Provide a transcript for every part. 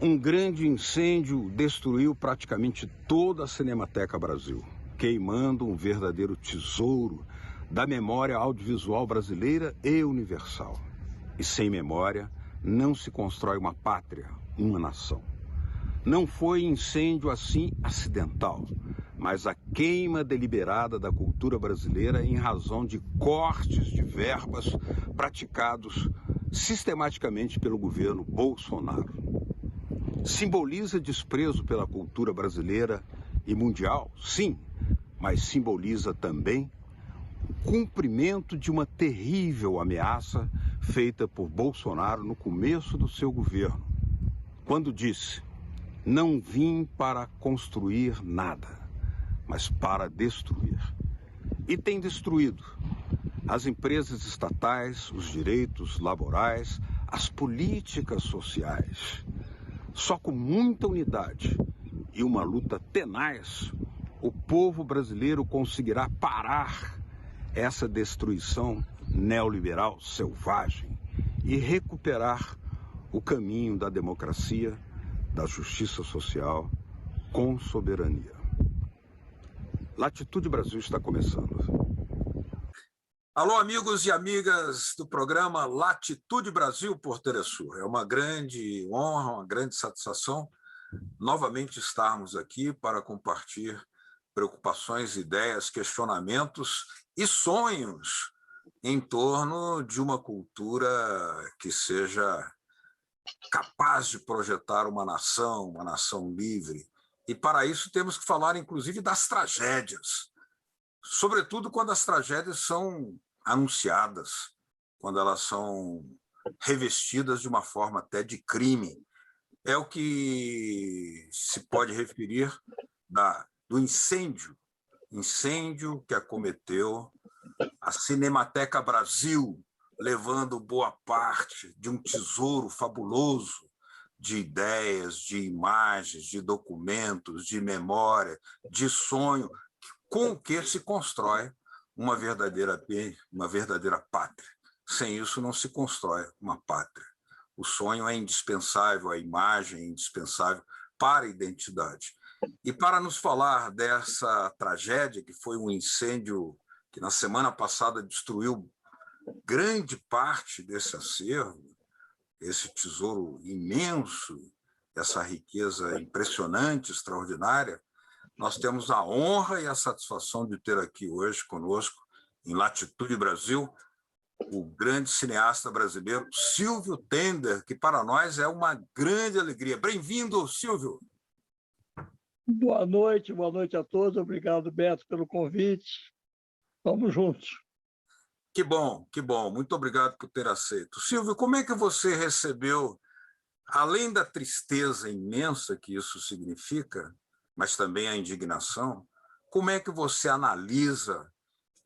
Um grande incêndio destruiu praticamente toda a Cinemateca Brasil, queimando um verdadeiro tesouro da memória audiovisual brasileira e universal. E sem memória, não se constrói uma pátria, uma nação. Não foi incêndio assim acidental, mas a queima deliberada da cultura brasileira em razão de cortes de verbas praticados sistematicamente pelo governo Bolsonaro. Simboliza desprezo pela cultura brasileira e mundial? Sim, mas simboliza também o cumprimento de uma terrível ameaça feita por Bolsonaro no começo do seu governo, quando disse: "Não vim para construir nada, mas para destruir." E tem destruído as empresas estatais, os direitos laborais, as políticas sociais. Só com muita unidade e uma luta tenaz, o povo brasileiro conseguirá parar essa destruição neoliberal selvagem e recuperar o caminho da democracia, da justiça social, com soberania. Latitude Brasil está começando. Alô, amigos e amigas do programa Latitude Brasil por Telesur. É uma grande honra, uma grande satisfação novamente estarmos aqui para compartilhar preocupações, ideias, questionamentos e sonhos em torno de uma cultura que seja capaz de projetar uma nação livre. E para isso temos que falar, inclusive, das tragédias, sobretudo quando as tragédias são anunciadas, quando elas são revestidas de uma forma até de crime. É o que se pode referir do incêndio que acometeu a Cinemateca Brasil, levando boa parte de um tesouro fabuloso de ideias, de imagens, de documentos, de memória, de sonho, com o que se constrói uma verdadeira pátria. Sem isso não se constrói uma pátria. O sonho é indispensável, a imagem é indispensável para a identidade. E para nos falar dessa tragédia, que foi um incêndio que na semana passada destruiu grande parte desse acervo, esse tesouro imenso, essa riqueza impressionante, extraordinária, nós temos a honra e a satisfação de ter aqui hoje conosco, em Latitude Brasil, o grande cineasta brasileiro Silvio Tender, que para nós é uma grande alegria. Bem-vindo, Silvio. Boa noite a todos. Obrigado, Beto, pelo convite. Vamos juntos. Que bom, que bom. Muito obrigado por ter aceito. Silvio, como é que você recebeu, além da tristeza imensa que isso significa, mas também a indignação, como é que você analisa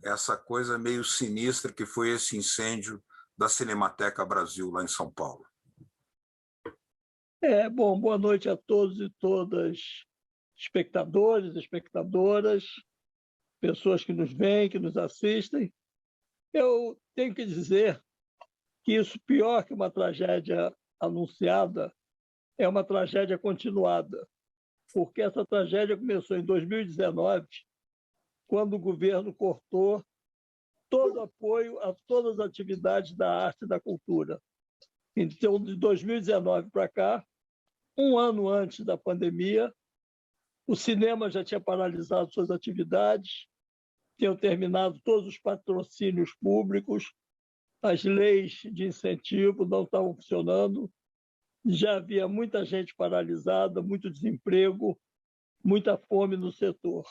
essa coisa meio sinistra que foi esse incêndio da Cinemateca Brasil, lá em São Paulo? Bom, boa noite a todos e todas, espectadores, espectadoras, pessoas que nos veem, que nos assistem. Eu tenho que dizer que isso, pior que uma tragédia anunciada, é uma tragédia continuada, porque essa tragédia começou em 2019, quando o governo cortou todo apoio a todas as atividades da arte e da cultura. Então, de 2019 para cá, um ano antes da pandemia, o cinema já tinha paralisado suas atividades, tinham terminado todos os patrocínios públicos, as leis de incentivo não estavam funcionando, já havia muita gente paralisada, muito desemprego, muita fome no setor,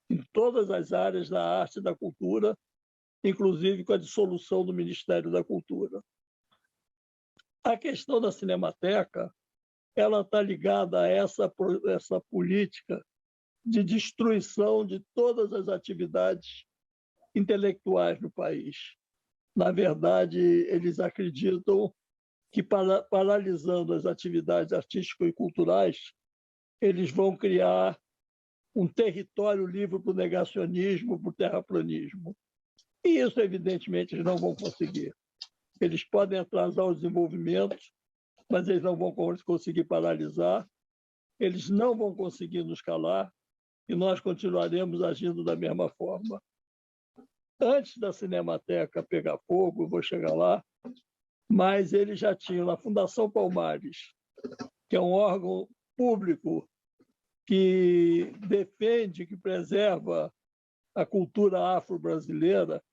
em todas as áreas da arte e da cultura, inclusive com a dissolução do Ministério da Cultura. A questão da Cinemateca, ela está ligada a essa política de destruição de todas as atividades intelectuais no país. Na verdade, eles acreditam que, paralisando as atividades artísticas e culturais, eles vão criar um território livre para o negacionismo, para o terraplanismo. E isso, evidentemente, eles não vão conseguir. Eles podem atrasar o desenvolvimento, mas eles não vão conseguir paralisar, eles não vão conseguir nos calar e nós continuaremos agindo da mesma forma. Antes da Cinemateca pegar fogo, eu vou chegar lá, mas eles já tinham na Fundação Palmares, que é um órgão público que defende, que preserva a cultura afro-brasileira,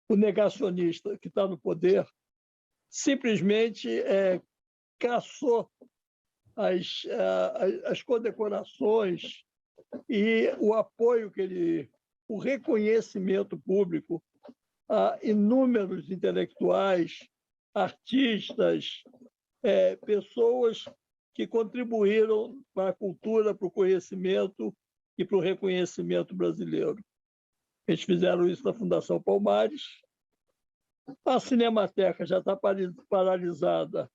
o negacionista que está no poder simplesmente caçou as condecorações e o apoio o reconhecimento público a inúmeros intelectuais, artistas, pessoas que contribuíram para a cultura, para o conhecimento e para o reconhecimento brasileiro. Eles fizeram isso na Fundação Palmares. A Cinemateca já está paralisada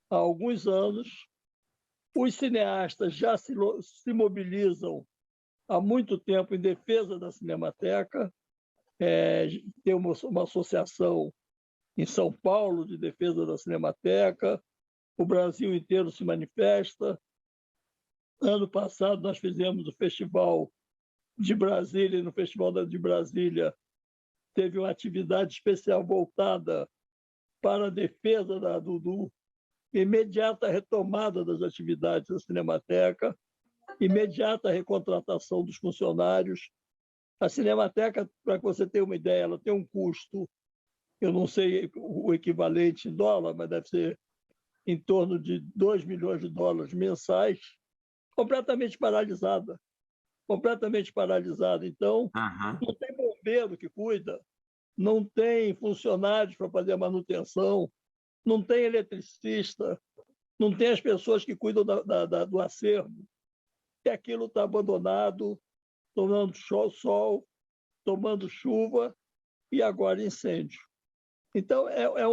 há alguns anos. Os cineastas já se mobilizam há muito tempo em defesa da Cinemateca. Tem uma associação em São Paulo de defesa da Cinemateca. O Brasil inteiro se manifesta. Ano passado, nós fizemos o Festival de Brasília, e no Festival de Brasília teve uma atividade especial voltada para a defesa da imediata retomada das atividades da Cinemateca, imediata recontratação dos funcionários. A Cinemateca, para que você tenha uma ideia, ela tem um custo, eu não sei o equivalente em dólar, mas deve ser em torno de 2 milhões de dólares mensais, completamente paralisada. Completamente paralisada. Então, não tem bombeiro que cuida, não tem funcionários para fazer a manutenção, não tem eletricista, não tem as pessoas que cuidam do acervo. E aquilo está abandonado, tomando sol, tomando chuva e agora incêndio. Então, é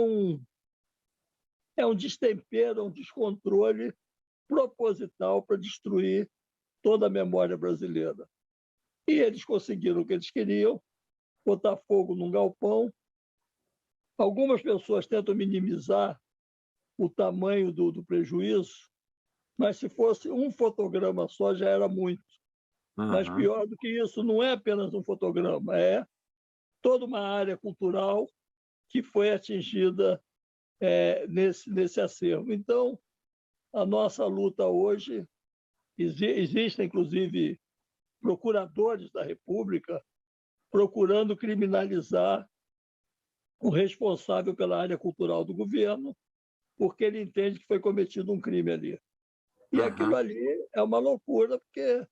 um destempero, um descontrole proposital para destruir toda a memória brasileira. E eles conseguiram o que eles queriam, botar fogo num galpão. Algumas pessoas tentam minimizar o tamanho do prejuízo, mas se fosse um fotograma só já era muito. Mas pior do que isso, não é apenas um fotograma, é toda uma área cultural que foi atingida nesse acervo. Então, a nossa luta hoje, existem, inclusive, procuradores da República procurando criminalizar o responsável pela área cultural do governo, porque ele entende que foi cometido um crime ali. E aquilo ali é uma loucura, porque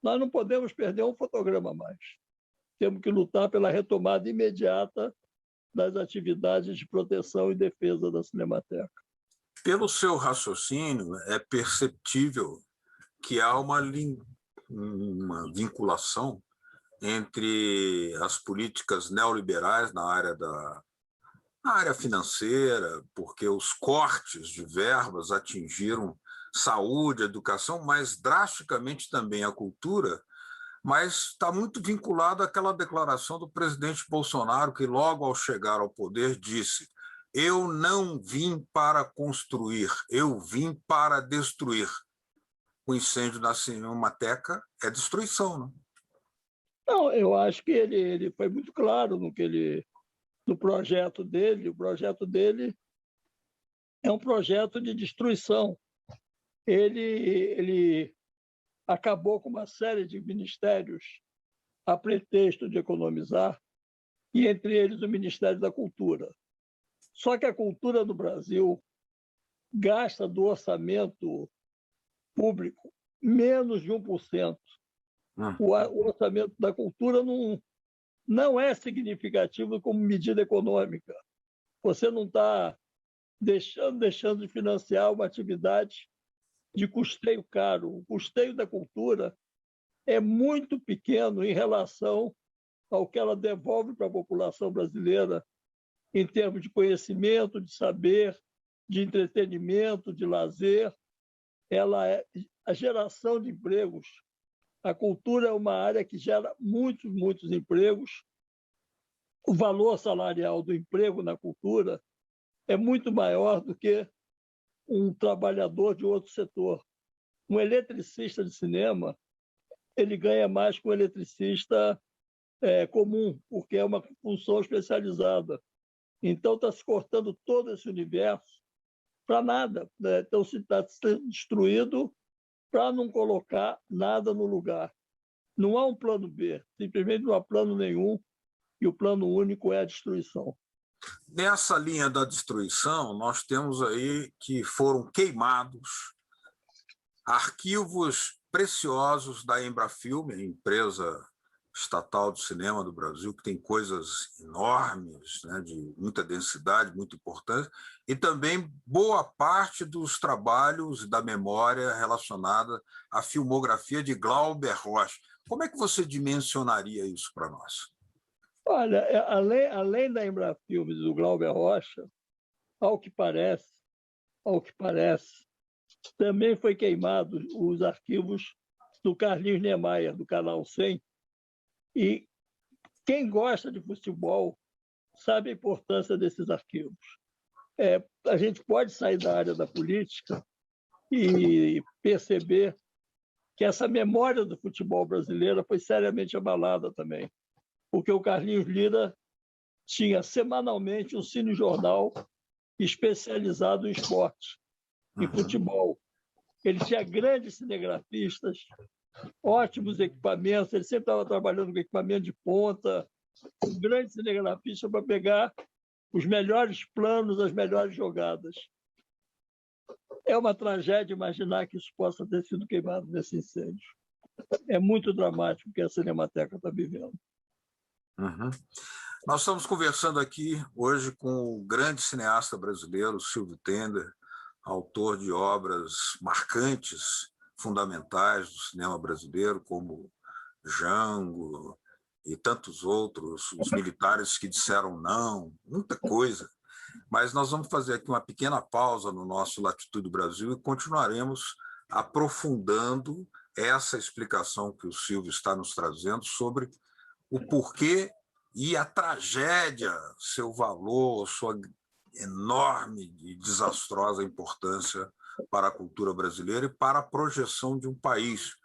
nós não podemos perder um fotograma mais. Temos que lutar pela retomada imediata das atividades de proteção e defesa da Cinemateca. Pelo seu raciocínio, é perceptível que há uma vinculação entre as políticas neoliberais na área financeira, porque os cortes de verbas atingiram saúde, educação, mas drasticamente também a cultura, mas está muito vinculado àquela declaração do presidente Bolsonaro, que logo ao chegar ao poder disse: eu não vim para construir, eu vim para destruir. O incêndio da Cinemateca é destruição, não? Não, eu acho que ele foi muito claro no projeto dele. O projeto dele é um projeto de destruição. Ele acabou com uma série de ministérios a pretexto de economizar, e entre eles o Ministério da Cultura. Só que a cultura no Brasil gasta do orçamento público menos de 1%. O orçamento da cultura não é significativo como medida econômica. Você não está deixando de financiar uma atividade de custeio caro. O custeio da cultura é muito pequeno em relação ao que ela devolve para a população brasileira em termos de conhecimento, de saber, de entretenimento, de lazer. Ela é a geração de empregos. A cultura é uma área que gera muitos, muitos empregos. O valor salarial do emprego na cultura é muito maior do que um trabalhador de outro setor. Um eletricista de cinema, ele ganha mais que um eletricista comum, porque é uma função especializada. Então, está se cortando todo esse universo para nada, né? Então, está sendo destruído para não colocar nada no lugar. Não há um plano B, simplesmente não há plano nenhum, e o plano único é a destruição. Nessa linha da destruição, nós temos aí que foram queimados arquivos preciosos da Embrafilme, a empresa estatal de cinema do Brasil, que tem coisas enormes, né, de muita densidade, muito importante, e também boa parte dos trabalhos da memória relacionada à filmografia de Glauber Rocha. Como é que você dimensionaria isso para nós? Olha, além da Embrafilme do Glauber Rocha, ao que parece, também foi queimado os arquivos do Carlinhos Niemeyer, do Canal 100, e quem gosta de futebol sabe a importância desses arquivos. A gente pode sair da área da política e perceber que essa memória do futebol brasileiro foi seriamente abalada também, porque o Carlinhos Lira tinha semanalmente um cinejornal especializado em esporte, em futebol. Ele tinha grandes cinegrafistas, ótimos equipamentos, ele sempre estava trabalhando com equipamento de ponta, um grande cinegrafista para pegar os melhores planos, as melhores jogadas. É uma tragédia imaginar que isso possa ter sido queimado nesse incêndio. É muito dramático o que a Cinemateca está vivendo. Uhum. Nós estamos conversando aqui hoje com o grande cineasta brasileiro, Silvio Tender, autor de obras marcantes, fundamentais do cinema brasileiro, como Django e tantos outros, Os Militares que Disseram Não, muita coisa. Mas nós vamos fazer aqui uma pequena pausa no nosso Latitude Brasil e continuaremos aprofundando essa explicação que o Silvio está nos trazendo sobre o porquê e a tragédia, seu valor, sua enorme e desastrosa importância para a cultura brasileira e para a projeção de um país,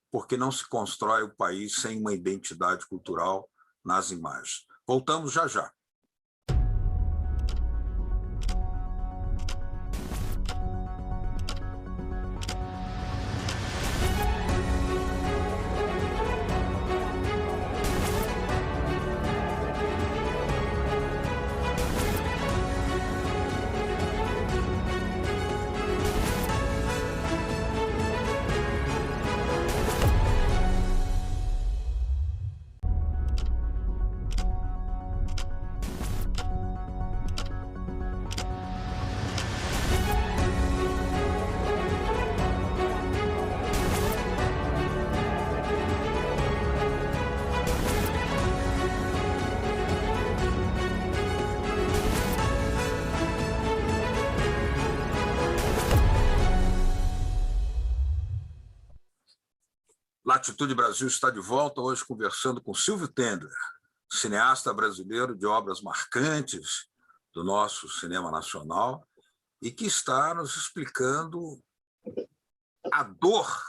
porque não se constrói o país sem uma identidade cultural nas imagens. Voltamos já já. Latitude Brasil está de volta, hoje conversando com Silvio Tender, cineasta brasileiro de obras marcantes do nosso cinema nacional e que está nos explicando a dor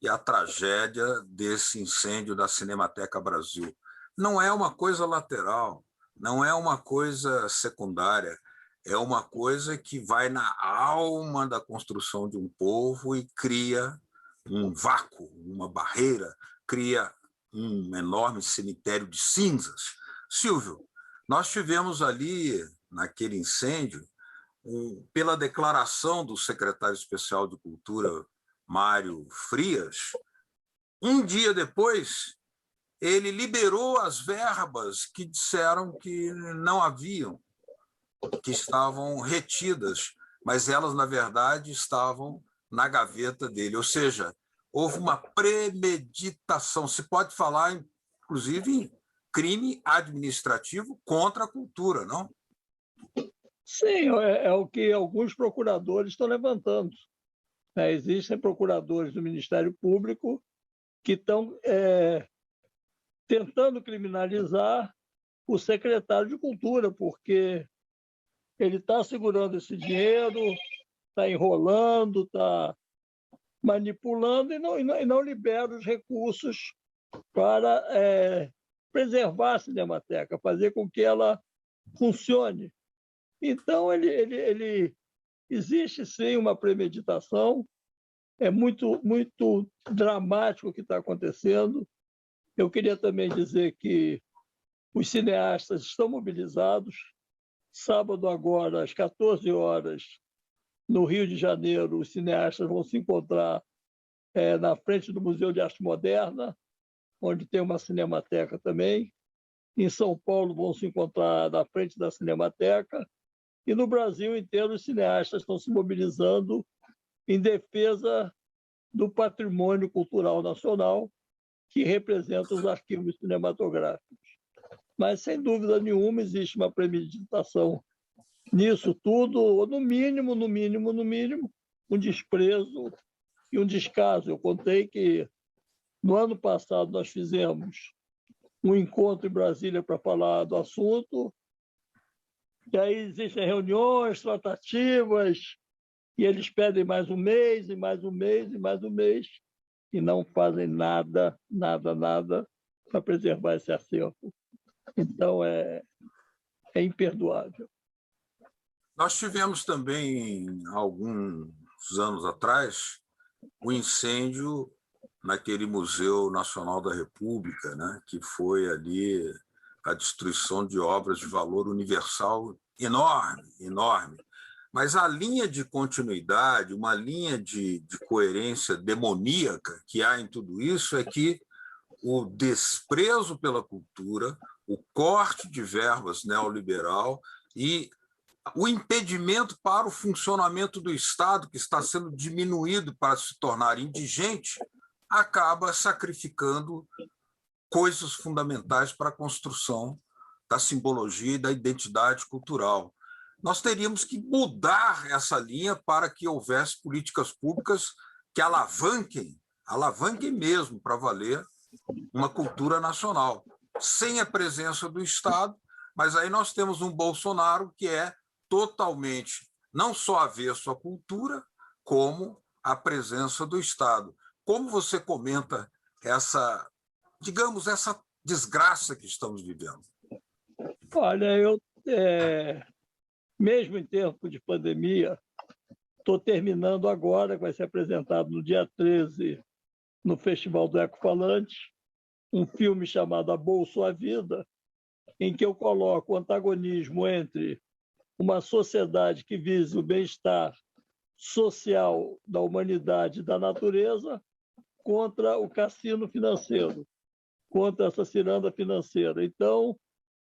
e a tragédia desse incêndio da Cinemateca Brasil. Não é uma coisa lateral, não é uma coisa secundária, é uma coisa que vai na alma da construção de um povo e cria um vácuo, uma barreira, cria um enorme cemitério de cinzas. Silvio, nós tivemos ali, naquele incêndio, pela declaração do secretário especial de Cultura, Mário Frias, um dia depois, ele liberou as verbas que disseram que não haviam, que estavam retidas, mas elas, na verdade, estavam na gaveta dele. Ou seja, houve uma premeditação. Se pode falar, inclusive, em crime administrativo contra a cultura, não? Sim, é o que alguns procuradores estão levantando. Existem procuradores do Ministério Público que estão tentando criminalizar o secretário de Cultura, porque ele está segurando esse dinheiro, está enrolando, está manipulando e não libera os recursos para preservar a Cinemateca, fazer com que ela funcione. Então, existe sim uma premeditação, é muito dramático o que está acontecendo. Eu queria também dizer que os cineastas estão mobilizados. Sábado agora, às 14 horas, no Rio de Janeiro, os cineastas vão se encontrar na frente do Museu de Arte Moderna, onde tem uma cinemateca também. Em São Paulo, vão se encontrar na frente da Cinemateca. E no Brasil inteiro, os cineastas estão se mobilizando em defesa do patrimônio cultural nacional, que representa os arquivos cinematográficos. Mas, sem dúvida nenhuma, existe uma premeditação nisso tudo, ou no mínimo, um desprezo e um descaso. Eu contei que, no ano passado, nós fizemos um encontro em Brasília para falar do assunto, e aí existem reuniões, tratativas, e eles pedem mais um mês, e mais um mês, e mais um mês, e não fazem nada para preservar esse acervo. Então, é imperdoável. Nós tivemos também, alguns anos atrás, o incêndio naquele Museu Nacional da República, né, que foi ali a destruição de obras de valor universal enorme. Mas a linha de continuidade, uma linha de coerência demoníaca que há em tudo isso é que o desprezo pela cultura, o corte de verbas neoliberal e o impedimento para o funcionamento do Estado, que está sendo diminuído para se tornar indigente, acaba sacrificando coisas fundamentais para a construção da simbologia e da identidade cultural. Nós teríamos que mudar essa linha para que houvesse políticas públicas que alavanquem mesmo para valer uma cultura nacional, sem a presença do Estado, mas aí nós temos um Bolsonaro que é totalmente não só avesso à cultura, como à presença do Estado. Como você comenta essa desgraça que estamos vivendo? Olha, mesmo em tempo de pandemia, estou terminando agora, que vai ser apresentado no dia 13, no Festival do Ecofalante, um filme chamado A Bolsa à Vida, em que eu coloco o antagonismo entre uma sociedade que visa o bem-estar social da humanidade e da natureza contra o cassino financeiro, contra essa ciranda financeira. Então,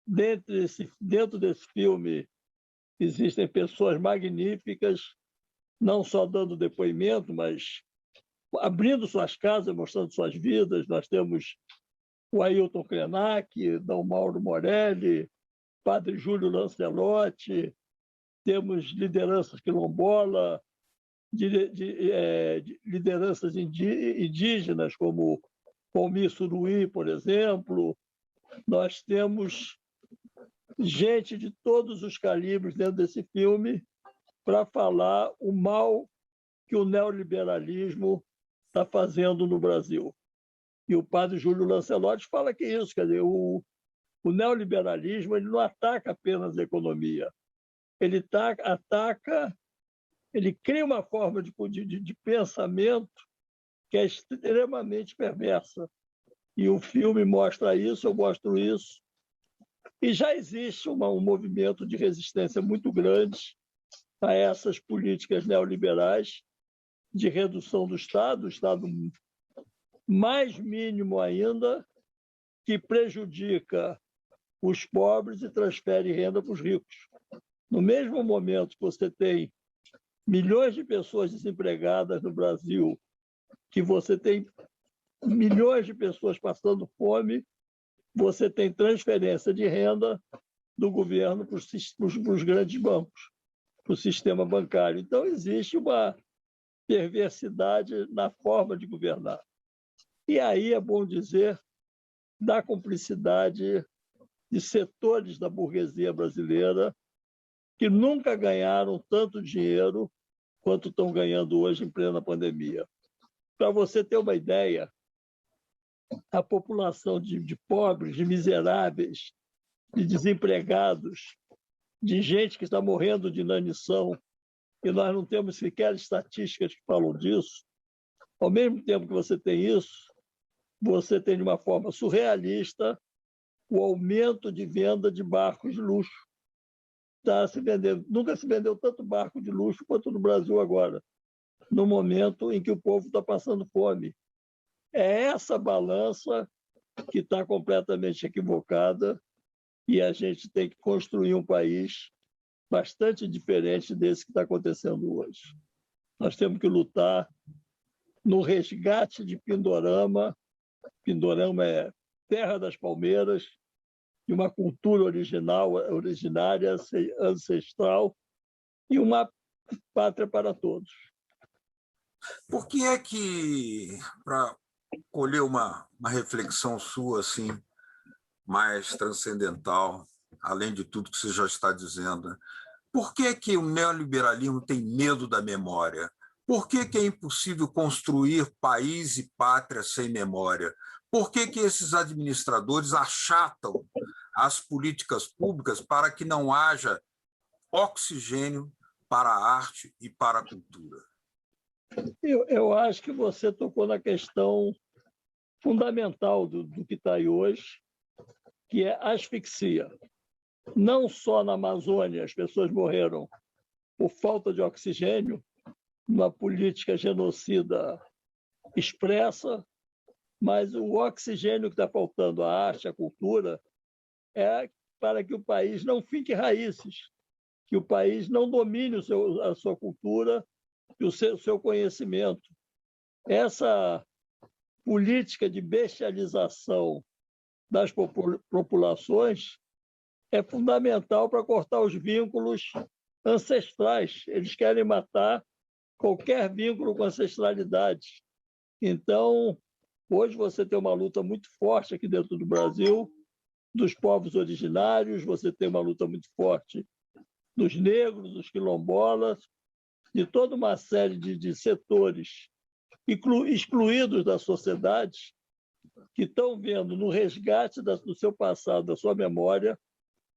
dentro desse filme, existem pessoas magníficas, não só dando depoimento, mas abrindo suas casas, mostrando suas vidas. Nós temos o Ailton Krenak, D. Mauro Morelli, Padre Júlio Lancelotti, temos lideranças quilombola, lideranças indígenas, como Palmir Suruí, por exemplo. Nós temos gente de todos os calibres dentro desse filme para falar o mal que o neoliberalismo está fazendo no Brasil. E o padre Júlio Lancelotti fala que isso, quer dizer, o neoliberalismo ele não ataca apenas a economia, ele cria uma forma de pensamento que é extremamente perversa. E o filme mostra isso, eu mostro isso. E já existe um movimento de resistência muito grande a essas políticas neoliberais de redução do Estado, o Estado mais mínimo ainda, que prejudica os pobres e transfere renda para os ricos. No mesmo momento que você tem milhões de pessoas desempregadas no Brasil, que você tem milhões de pessoas passando fome, você tem transferência de renda do governo para os grandes bancos, para o sistema bancário. Então, existe uma perversidade na forma de governar. E aí é bom dizer da cumplicidade de setores da burguesia brasileira que nunca ganharam tanto dinheiro quanto estão ganhando hoje em plena pandemia. Para você ter uma ideia, a população de pobres, de miseráveis, de desempregados, de gente que está morrendo de inanição, e nós não temos sequer estatísticas que falam disso, ao mesmo tempo que você tem isso, você tem de uma forma surrealista o aumento de venda de barcos de luxo. Nunca se vendeu tanto barco de luxo quanto no Brasil agora, no momento em que o povo está passando fome. É essa balança que está completamente equivocada e a gente tem que construir um país bastante diferente desse que está acontecendo hoje. Nós temos que lutar no resgate de Pindorama. Pindorama é terra das palmeiras, de uma cultura originária, ancestral, e uma pátria para todos. Por que é que, para colher uma reflexão sua assim, mais transcendental, além de tudo que você já está dizendo, né? Por que é que o neoliberalismo tem medo da memória? Por que é impossível construir país e pátria sem memória? Por que esses administradores achatam as políticas públicas para que não haja oxigênio para a arte e para a cultura? Eu acho que você tocou na questão fundamental do que está aí hoje, que é a asfixia. Não só na Amazônia as pessoas morreram por falta de oxigênio, uma política genocida expressa, mas o oxigênio que está faltando à arte, à cultura, é para que o país não fique raízes, que o país não domine a sua cultura e o seu conhecimento. Essa política de bestialização das populações é fundamental para cortar os vínculos ancestrais. Eles querem matar qualquer vínculo com ancestralidade. Então, hoje você tem uma luta muito forte aqui dentro do Brasil, dos povos originários, você tem uma luta muito forte dos negros, dos quilombolas, de toda uma série de setores excluídos da sociedade, que estão vendo no resgate do seu passado, da sua memória,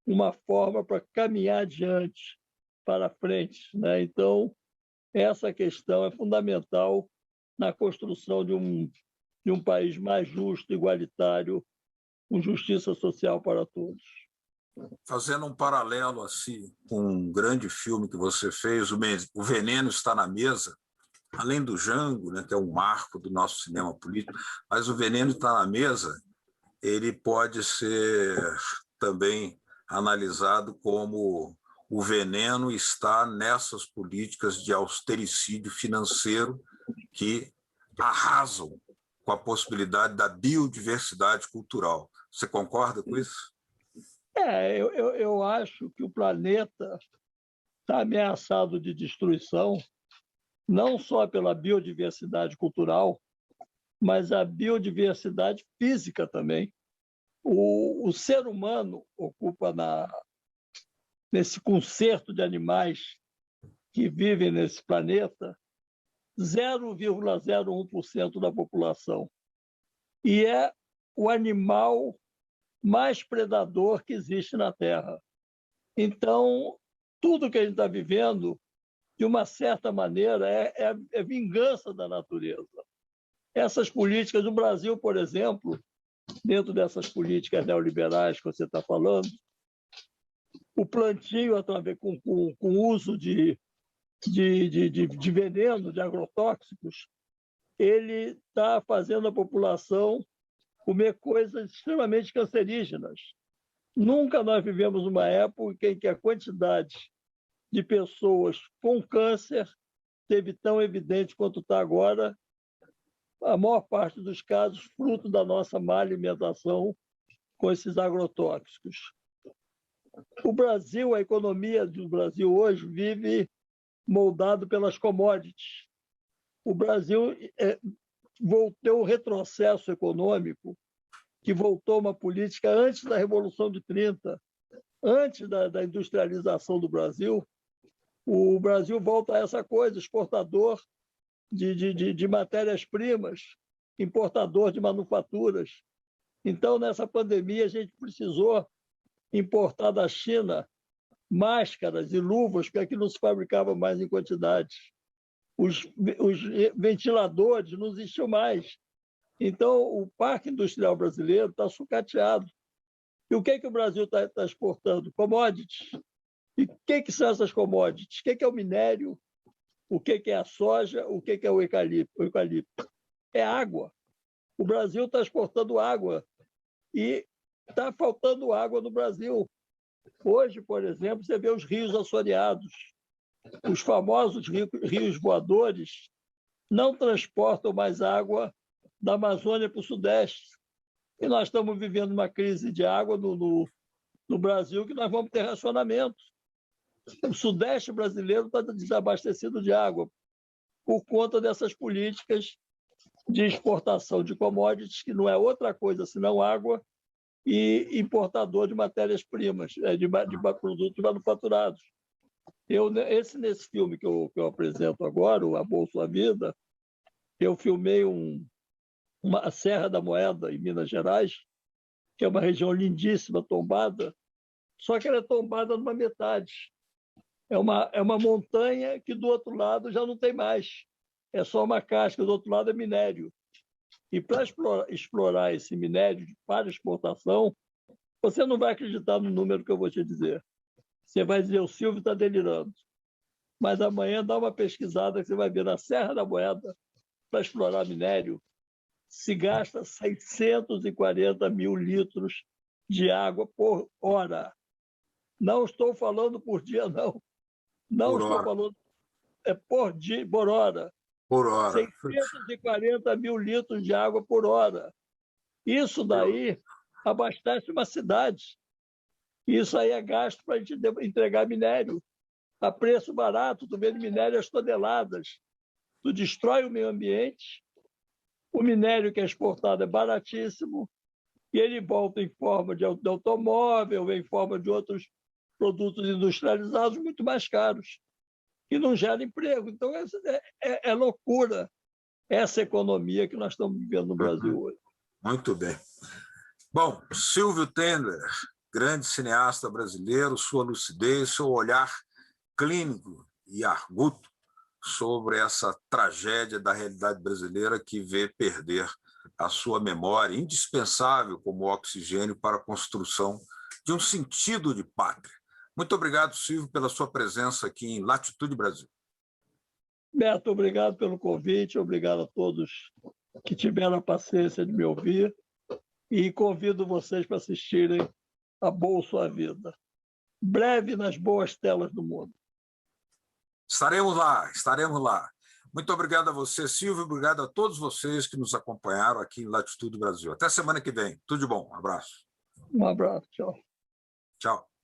uma forma para caminhar adiante, para frente, né? Então, essa questão é fundamental na construção de um país mais justo, igualitário, com justiça social para todos. Fazendo um paralelo assim, com um grande filme que você fez, O Veneno Está na Mesa, além do Django, né, que é um marco do nosso cinema político, mas O Veneno Está na Mesa, ele pode ser também analisado como o veneno está nessas políticas de austericídio financeiro que arrasam com a possibilidade da biodiversidade cultural. Você concorda com isso? Eu acho que o planeta está ameaçado de destruição, não só pela biodiversidade cultural, mas a biodiversidade física também. O ser humano ocupa nesse concerto de animais que vivem nesse planeta 0,01% da população. E é o animal mais predador que existe na Terra. Então, tudo que a gente está vivendo, de uma certa maneira, é vingança da natureza. Essas políticas do Brasil, por exemplo, dentro dessas políticas neoliberais que você está falando, o plantio com o uso de veneno, de agrotóxicos, ele está fazendo a população comer coisas extremamente cancerígenas. Nunca nós vivemos uma época em que a quantidade de pessoas com câncer esteve tão evidente quanto está agora, a maior parte dos casos fruto da nossa má alimentação com esses agrotóxicos. O Brasil, a economia do Brasil hoje vive moldado pelas commodities. O Brasil voltou um retrocesso econômico que voltou a uma política antes da Revolução de 30, Antes da industrialização do Brasil, o Brasil volta a essa coisa, exportador de matérias-primas, importador de manufaturas. Então, nessa pandemia, a gente precisou importar da China máscaras e luvas, porque aqui não se fabricava mais em quantidade. Os ventiladores não existiam mais. Então, o parque industrial brasileiro está sucateado. E o que o Brasil está exportando? Commodities. E o que são essas commodities? O que é o minério? O que é a soja? O que é o eucalipto? É água. O Brasil está exportando água e está faltando água no Brasil. Hoje, por exemplo, você vê os rios assoreados. Os famosos rios voadores não transportam mais água da Amazônia para o Sudeste. E nós estamos vivendo uma crise de água no Brasil que nós vamos ter racionamento. O Sudeste brasileiro está desabastecido de água por conta dessas políticas de exportação de commodities, que não é outra coisa senão água, e importador de matérias-primas, de produtos manufaturados. Nesse filme que eu apresento agora, A Bolsa Vida, eu filmei a Serra da Moeda, em Minas Gerais, que é uma região lindíssima, tombada, só que ela é tombada numa metade. É uma montanha que do outro lado já não tem mais. É só uma casca, do outro lado é minério. E para explorar esse minério para exportação, você não vai acreditar no número que eu vou te dizer. Você vai dizer, o Silvio está delirando. Mas amanhã dá uma pesquisada que você vai ver na Serra da Moeda, para explorar minério, se gasta 640 mil litros de água por hora. Não estou falando por dia, não. Não por estou hora. falando... É por dia, por hora. Por hora. 640 mil litros de água por hora. Isso daí abastece uma cidade. Isso aí é gasto para a gente entregar minério a preço barato. Tu vende minério às toneladas. Tu destrói o meio ambiente. O minério que é exportado é baratíssimo e ele volta em forma de automóvel, em forma de outros produtos industrializados muito mais caros e não gera emprego. Então, é loucura essa economia que nós estamos vivendo no Brasil hoje. Muito bem. Bom, Silvio Tendler, grande cineasta brasileiro, sua lucidez, seu olhar clínico e arguto sobre essa tragédia da realidade brasileira que vê perder a sua memória, indispensável como oxigênio para a construção de um sentido de pátria. Muito obrigado, Silvio, pela sua presença aqui em Latitude Brasil. Beto, obrigado pelo convite, obrigado a todos que tiveram a paciência de me ouvir e convido vocês para assistirem A Bolsa Vida. Breve nas boas telas do mundo. Estaremos lá, estaremos lá. Muito obrigado a você, Silvio, obrigado a todos vocês que nos acompanharam aqui em Latitude Brasil. Até semana que vem. Tudo de bom. Um abraço. Um abraço. Tchau. Tchau.